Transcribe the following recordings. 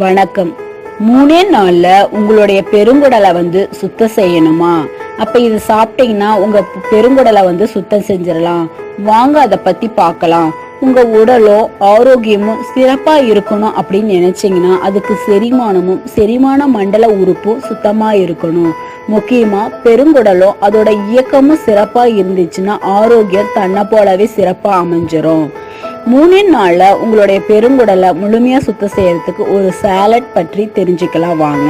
வணக்கம். 3 நாள்ல உங்களுடைய பெருங்குடலை சுத்தம் செய்யணுமா? அப்ப இது சாப்பிட்டீங்கன்னா உங்க பெருங்குடலை சுத்தம் செஞ்சிடலாம். வாங்க அதை பத்தி பார்க்கலாம். உங்க உடலோ ஆரோக்கியமும் சிறப்பா இருக்கணும் அப்படின்னு நினைச்சீங்கன்னா அதுக்கு செரிமான மண்டல உறுப்பும் சுத்தமா இருக்கணும். முக்கியமா பெருங்குடலோ அதோட இயக்கமும் சிறப்பா இருந்துச்சுன்னா ஆரோக்கியம் தன்னை போலவே சிறப்பா அமைஞ்சிரும். 3 நாள்ல உங்களுடைய பெருங்குடலை முழுமையா சுத்தம் செய்யறதுக்கு ஒரு சாலட் பற்றி தெரிஞ்சுக்கலாம் வாங்க.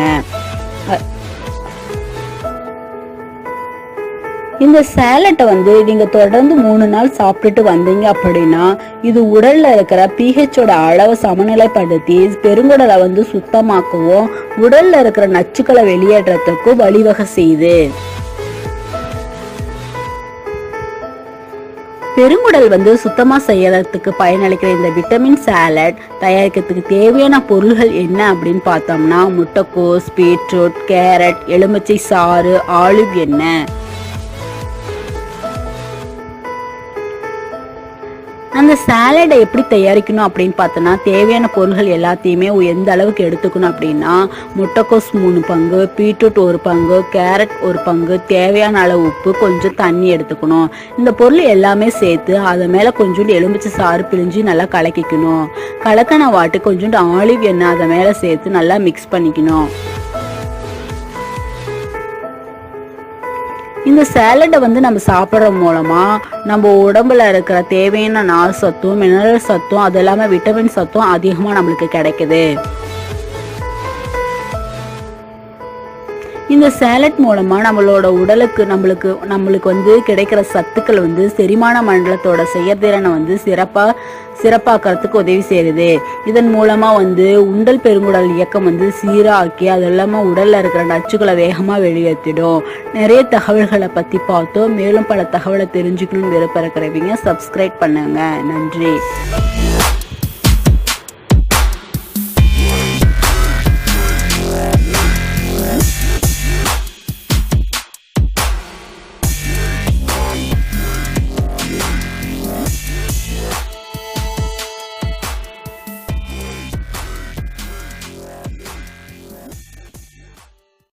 இந்த சாலட்டை நீங்க தொடர்ந்து 3 நாள் சாப்பிட்டுட்டு வந்தீங்க அப்படின்னா இது உடல்ல இருக்கிற pHோட அளவை சமநிலைப்படுத்தி பெருங்குடலை சுத்தமாக்கவும் உடல்ல இருக்கிற நச்சுக்களை வெளியேற்றத்துக்கும் வழிவகை செய்யுது. பெருங்குடல் சுத்தமா செய்யறதுக்கு பயனளிக்கிற இந்த விட்டமின் சாலட் தயாரிக்கிறதுக்கு தேவையான பொருள்கள் என்ன அப்படின்னு பார்த்தோம்னா முட்டைக்கோஸ், பீட்ரூட், கேரட், எலுமிச்சை சாறு, ஆலிவ் எண்ணெய். அந்த சாலடை எப்படி தயாரிக்கணும் அப்படின்னு பார்த்தோன்னா தேவையான பொருள்கள் எல்லாத்தையுமே எந்த அளவுக்கு எடுத்துக்கணும் அப்படின்னா முட்டைக்கோஸ் 3 பங்கு, பீட்ரூட் 1 பங்கு, கேரட் 1 பங்கு, தேவையான அளவு உப்பு, கொஞ்சம் தண்ணி எடுத்துக்கணும். இந்த பொருள் எல்லாமே சேர்த்து அது மேலே கொஞ்சோண்டு எலுமிச்சை சாறு பிழிஞ்சு நல்லா கலக்கிக்கணும். கலக்கின வாட்டி கொஞ்சோண்டு ஆலிவ் எண்ணெய் அதை மேலே சேர்த்து நல்லா மிக்ஸ் பண்ணிக்கணும். இந்த சாலடை நம்ம சாப்பிட்ற மூலமா நம்ம உடம்புல இருக்கிற தேவையான நார் சத்தும், மினரல் சத்தும், அது இல்லாம விட்டமின் சத்தும் அதிகமா நம்மளுக்கு கிடைக்குது. இந்த சாலட் மூலமா நம்மளோட உடலுக்கு நம்மளுக்கு கிடைக்கிற சத்துக்கள் செரிமான மண்டலத்தோட செயற்திறனை சிறப்பாக்கிறதுக்கு உதவி செய்யுது. இதன் மூலமா உண்டல் பெருங்குடல் இயக்கம் சீராக்கி அது இல்லாம உடல்ல இருக்கிற நச்சுக்களை வேகமா வெளியேற்றிடும். நிறைய தகவல்களை பத்தி பார்த்தோம். மேலும் பல தகவலை தெரிஞ்சுக்கணும்னு விருப்பம் இருக்கிறவங்க சப்ஸ்கிரைப் பண்ணுங்க. நன்றி.